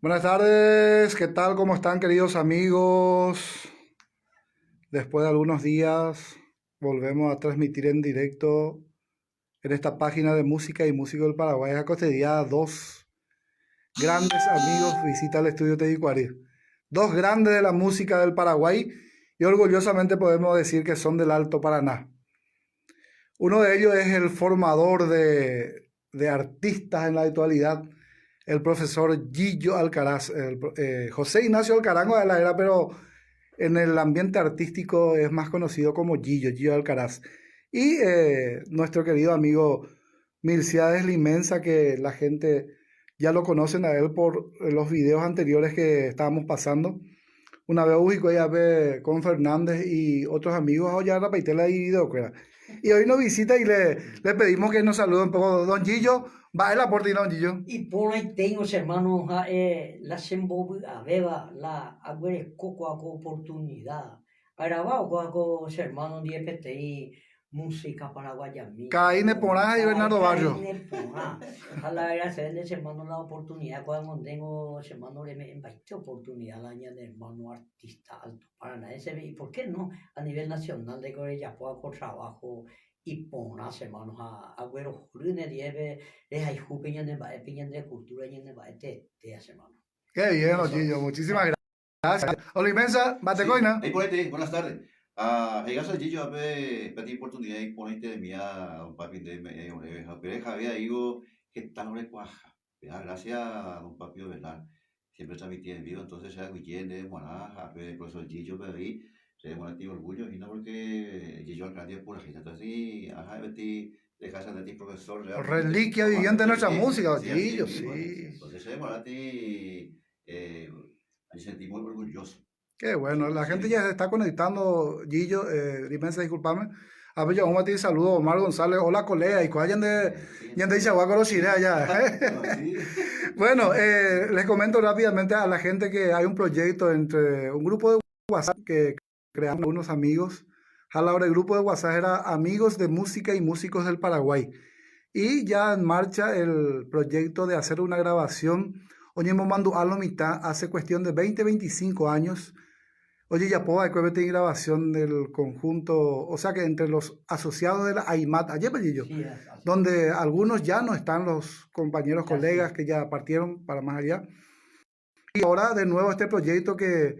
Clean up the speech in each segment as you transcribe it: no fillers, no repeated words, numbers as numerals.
Buenas tardes, ¿qué tal? ¿Cómo están, queridos amigos? Después de algunos días volvemos a transmitir en directo en esta página de música y músicos del Paraguay. Este día dos grandes amigos visitan el estudio Tedicuari. Dos grandes de la música del Paraguay y orgullosamente podemos decir que son del Alto Paraná. Uno de ellos es el formador de artistas en la actualidad, el profesor Gillo Alcaraz. José Ignacio Alcarango de la era, pero en el ambiente artístico es más conocido como Gillo Alcaraz. Y nuestro querido amigo Milciades Limensa, que la gente ya lo conocen a él por los videos anteriores que estábamos pasando. Una vez ubicó ya con Fernández y otros amigos, ya la paitela y video. Y hoy nos visita y le pedimos que nos salude un poco. Don Gillo, va el aporte, don Gillo. Y por ahí tengo, hermanos, la Sembobabeba, la Agüerescoco oportunidad. Grabado con hermanos de EPTI, música paraguaya. Caíne Porá y Bernardo Barrio. Ojalá agradecerles, hermanos, la oportunidad. Cuando tengo, hermanos, en esta oportunidad, la añade hermano artista alto paranaense. ¿Y por qué no? A nivel nacional, de que ya pueda con trabajo. Y ponas hermanos a güero jurune dieve es hay jupeñan de cultura y en hermano. Qué bien, Gillo, muchísimas gracias. Olimensa, Batecoina. Hey, ponete, buenas tardes. Llegas al Gillo a pedir oportunidad y ponete de mía, don papi, pero Javier, digo, ¿qué tal hora cuaja? Gracias a don papi de verdad. Siempre transmitía en vivo, entonces ya Guillén de Monaja, el profesor Gillo, pero ahí se demora ti orgullo, y no porque Gillo alcaldía pura gente, entonces, ajá, de casa de ti, profesor. Reliquia viviente de nuestra música, Gillo, sí. sí. Entonces se demora ti, me sentí muy orgulloso. Qué bueno, la gente ya se está conectando, Gillo, Limensa, discúlpame. A ver, yo un saludo a Omar González, hola colega, y cuál de Ishahuaco los chile allá. Bueno, les comento rápidamente a la gente que hay un proyecto entre un grupo de WhatsApp que creamos unos amigos. A la hora el grupo de WhatsApp era Amigos de Música y Músicos del Paraguay. Y ya en marcha el proyecto de hacer una grabación. Oye, Momando a la mitad, hace cuestión de 25 años. Oye, ya puedo hay grabación del conjunto, o sea que entre los asociados de la AIMAT, ayer, sí, donde algunos ya no están, los compañeros, colegas que ya partieron para más allá. Y ahora de nuevo este proyecto que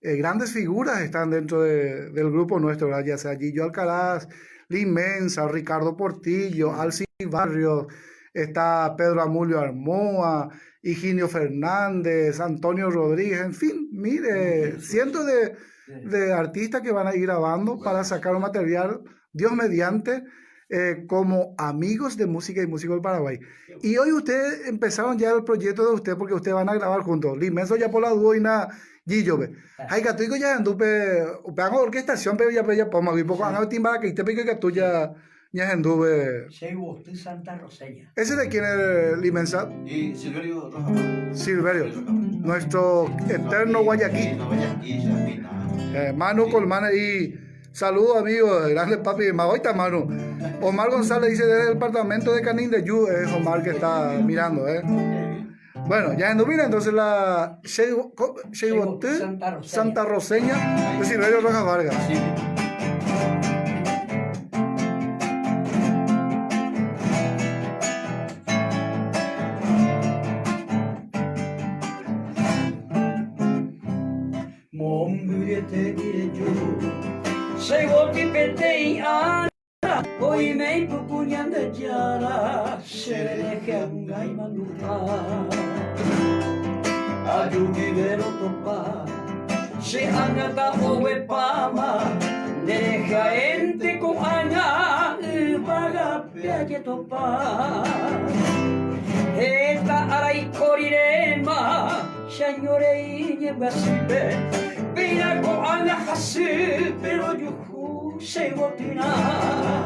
grandes figuras están dentro del grupo nuestro, ¿verdad? Ya sea Gillo Alcaraz, Limensa, Ricardo Portillo, Alci Barrios, está Pedro Amulio Armoa, Higinio Fernández, Antonio Rodríguez, en fin, mire, cientos de artistas que van a ir grabando para sacar un material, Dios mediante, como amigos de música y músicos del Paraguay. Y hoy ustedes empezaron ya el proyecto de ustedes porque ustedes van a grabar juntos. Limenso ya por la duda Gillo, hay que tú ya anduve, hago orquestación, pero ya podemos ir poco, hago timba que te pique que tú ya anduve. Santa Roseña. ¿Ese de quién es Limensa? Y Silverio Roja. Silverio, nuestro eterno Guayaquil. Manu Colmana y saludos amigos, grandes papi, Magoita Manu. Omar González dice desde el departamento de Canín de Yu, es Omar que está mirando, Bueno, ya mira, entonces la Santa Roseña de Silverio Rojas Vargas. Sí. Hoy me pupuñan de yara, se deje anga y manduta. Ayugi vero topa, se angata owe pama, deja ente con anga, vaga piaje topa. Esta arai corirema, señore y nyembasibe, pina con anga hasi, pero yo se botina.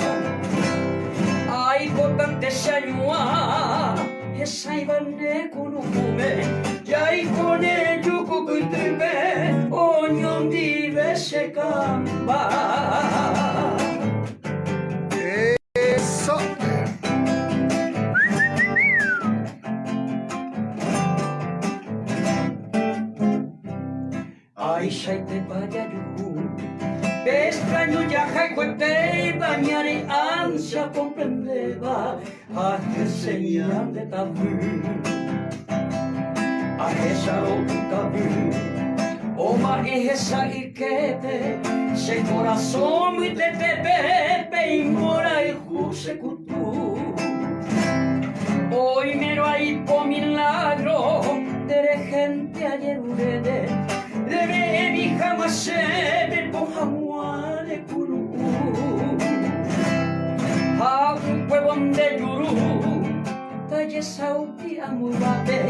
Ay, potente señua, esa ibane con un mume, ya y con el yuco que tripe, oñón dive se camba. Eso. Aishaite vaya yuhu. Extraño ya jaicuete, bañare ansia comprendeba. A que señal de tabú. A esa tabú. Oma esa ikete, se corazón y te pepe, y mora y juse kutu. Hoy miro ahí por milagro, de gente ayer urede, de mi jamás se ve por jamás de kuru. A un pueblo de yuru, talle sauti amurate,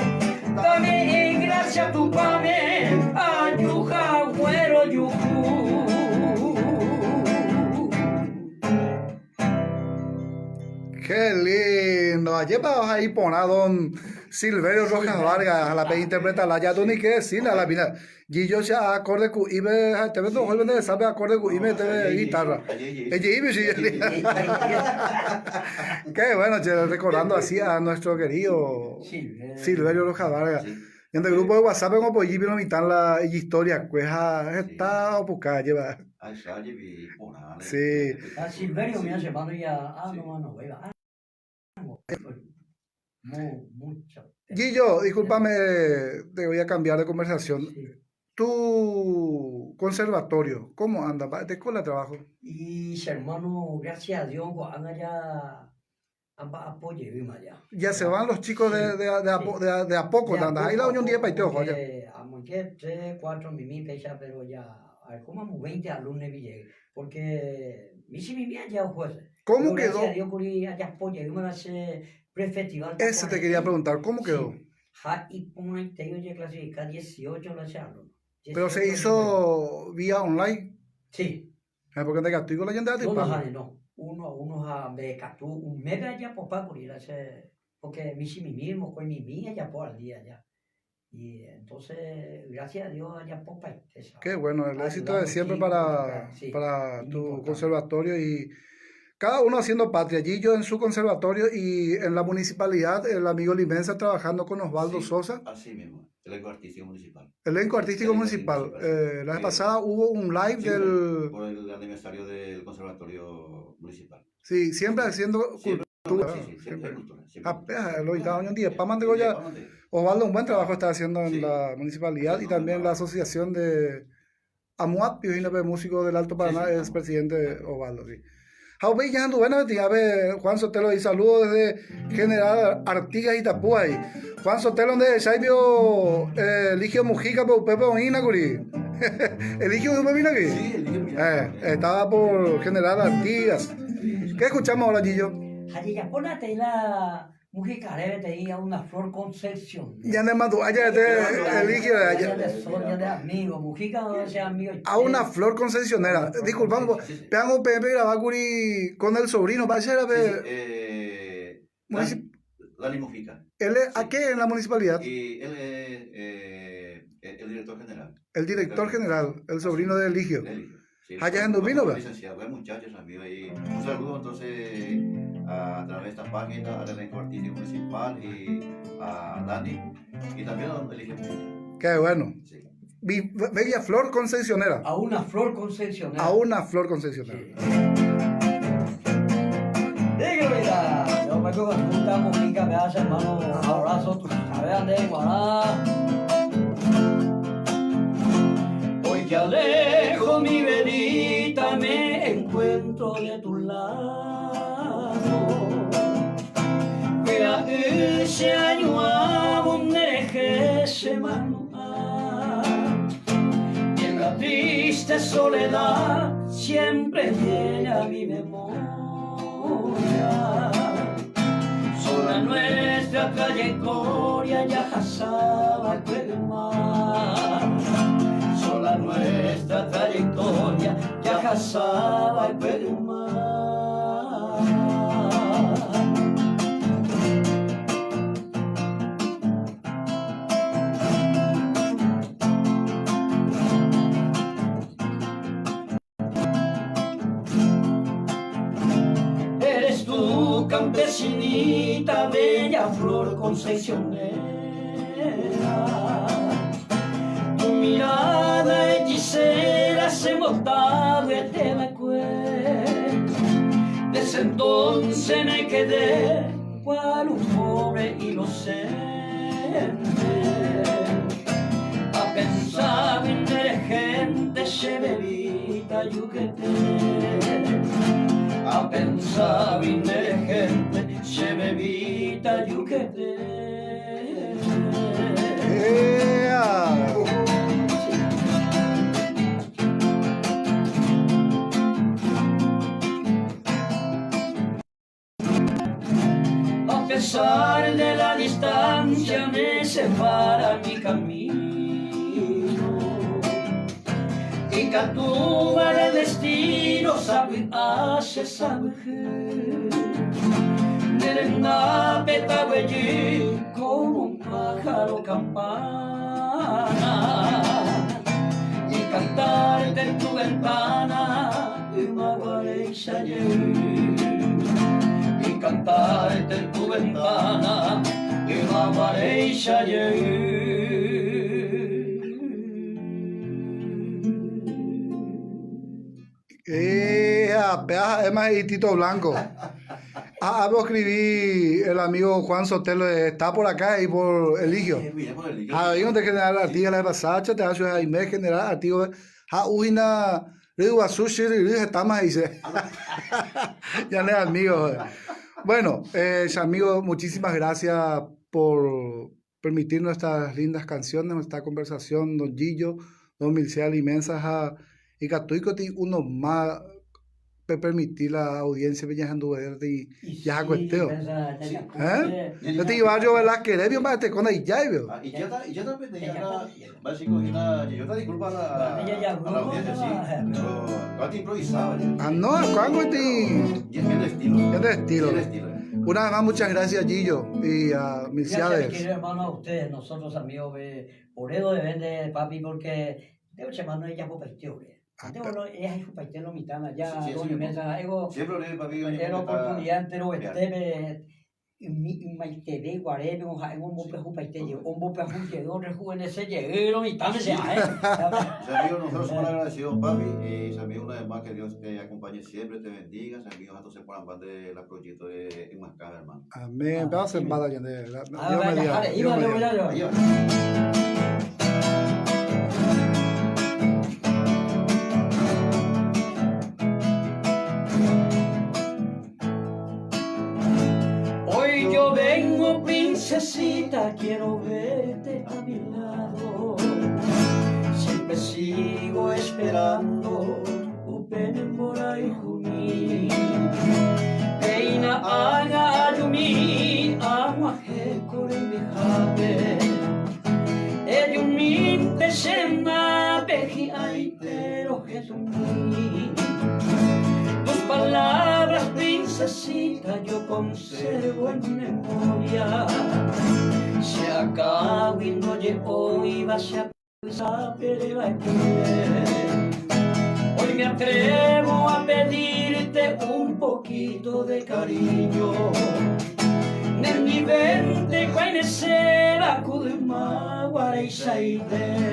dame en gracia tu pame, ayuja güero yuju. Qué lindo. Ayer vamos a ir poner a don Silverio Rojas Vargas a la pe interpreta la ya tú ni qué decirle a la final. Y yo ya acorde cu ibe te vendo hoy vende sabe acorde cu ibe te guitarra. Ibe sí. Qué bueno, che, recordando así a nuestro querido Silverio Rojas Vargas. Y en el grupo de WhatsApp como por allí vino mitad la historia, pues está o por calle va. Sí. A Silverio me ha llevado ya no, mucho. Gillo, discúlpame, te voy a cambiar de conversación. Sí. Tu conservatorio, ¿cómo anda? ¿De escuela de trabajo? Y hermano, gracias a Dios, anda ya apoye ya. Ya se van los chicos Sí, de a poco, anda. Ahí la unión 10 para y te ojo, ya. Amo que 3, 4 mimi pecha, pero ya, a ver, como 20 alumnos vi porque mi si mi ya juez. ¿Cómo quedó? Gracias a Dios, por allá apoye, yo me la sé prefestival. Ese te quería preguntar, ¿cómo quedó? Ja, y pongo en teyo ya clasificar 18 la charlo. Pero se hizo vía online. Sí. Porque te castigo la gente de No. Uno a becatu, un mega ya por pago ir a ese, porque mi si mi mismo, con mi mía ya por al día ya. Y entonces, gracias a Dios, ya por país. Qué bueno, el éxito de siempre para tu conservatorio y cada uno haciendo patria. Gillo en su conservatorio y en la municipalidad, el amigo Limensa trabajando con Osvaldo Sosa. Así mismo, elenco artístico municipal. Elenco artístico municipal. La vez pasada hubo un live del... Por el aniversario del conservatorio municipal. Sí, siempre haciendo cultura. Siempre cultura. Lo invitaba un día. Paman de Goya. Osvaldo un buen trabajo está haciendo en la municipalidad y también la asociación de AMUAP, y de músicos del Alto Paraná, es presidente Osvaldo. Sí. Jaube ya ando buena, Juan Sotelo y saludos desde General Artigas Itapuay. Juan Sotelo de Saibio Eligio Mujica, Pepe Oina, Curi. ¿Eligio de Pepina aquí? Sí, Eligio. Estaba por General Artigas. ¿Qué escuchamos ahora, Gillo? Allí ya ponate la Mujica, te diga una flor concepción. Ya no mandó, allá Eligio de allá. Ya de amigo, Mujica no sea amigo. A una flor concesionera. Disculpame, pegan Pepe grabar con el sobrino, va a ser Dani Mujica. ¿Él es a qué en la municipalidad? Y él es el director general. El director general, el sobrino de Eligio. Sí, allá en Durbino, ¿verdad? Licenciado, buen muchachos amigos ahí. Un saludo entonces a través de esta página al elenco artístico municipal y a Dani y también a don Eligio Mujica. Qué bueno. Sí. Bella flor concesionera. A una flor concesionera. A una flor concesionera. Sí. Dígame, yo me acuerdo que tú Mujica, me hace hermano, un abrazo, tú sabes, ande, guará. Hoy que alejo mi velita me encuentro de tu lado. Cuida ese año a donde dejé ese mano. Y en la triste soledad siempre llega mi memoria. Sobre nuestra trayectoria ya pasaba el mar. Sobre nuestra trayectoria ya pasaba el mar. Eres tú, campesinita, bella flor concesionera. Tu mirada es lotado te me cuento. Desde entonces me quedé cual un pobre inocente a pensar en la gente se bebita yuquete, a pensar en la gente se bebita yuquete. A pesar de la distancia me separa mi camino y catúa el destino sabe hace sabe Nerenda petahuellí como un pájaro campana y cantarte en tu ventana y maguareisa y cantarte en tu ventana y maguareisa Es más, y Tito Blanco. Vos escribí el amigo Juan Sotelo, está por acá y por Eligio. Ahí donde general artigo la pasada, te hace ahí me general artigo. Una riba sushi y está más dice. Ya no es amigo. Bueno, amigo, muchísimas gracias por permitirnos estas lindas canciones, esta conversación, don Gillo, don Milcial inmensas y catuico uno más permitir la audiencia de Verde y ya cuesteo. Yo te iba a yo las que debí más te con ahí ya veo. Y ya también tenía básico y nada, yo te disculpa a la audiencia sí, pero cuánto improvisaba. No, cuánto de estilo. Una vez más muchas gracias Gillo y a Milciades. Gracias, hermano, a ustedes, nosotros amigos de Oredo de Vende, papi, porque de hecho hermano ella por pestiore. Ella es su paitelo mitana ya siempre le papi era oportunidad pero maitebe guarebe un bope su paitelo un bope junto de jóvenes se llegaron mitana ya amigos nosotros somos agradecidos papi y amigos una vez más que Dios te acompañe siempre te bendiga amigos entonces por la parte de la proyecto de Enmascara hermano amén vamos a embala ya yo vengo princesita, quiero verte a mi lado. Siempre sigo esperando upen morai jumi. Peina aga ayumi, agua hekore mihabe. Eyumin pesena beji aitero jesumi. Tus palabras, princesita, yo conservo en memoria. Se acabó y no llegó y vas a saber. Hoy me atrevo a pedirte un poquito de cariño. Nel mi vente conocer a Kudma Guareisaide.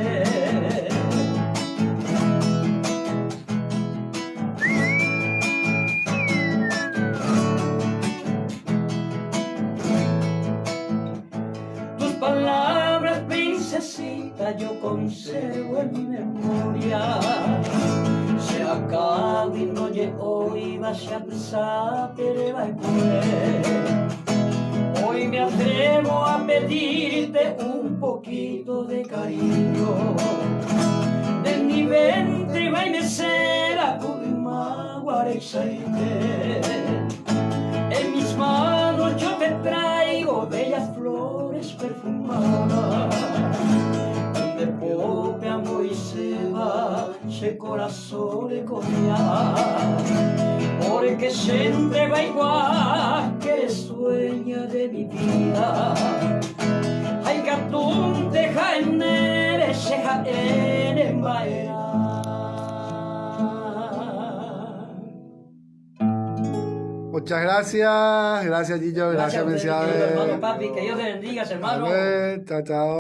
Palabras, princesita, yo conservo en mi memoria. Se acabó y no llegó y vas a saber. Hoy me atrevo a pedirte un poquito de cariño. De mi ventre va a nacer a Kudma Guareisaide. En mis manos yo te traigo bellas flores perfumadas. De pope amo y se va, se corazón le comía. Porque siempre va igual que sueña de mi vida. Hay cartón de jaenere, se jaene en baera. Muchas gracias Gillo, gracias Milciades. Hermano papi, que Dios te bendiga, hermano. Chao, chao.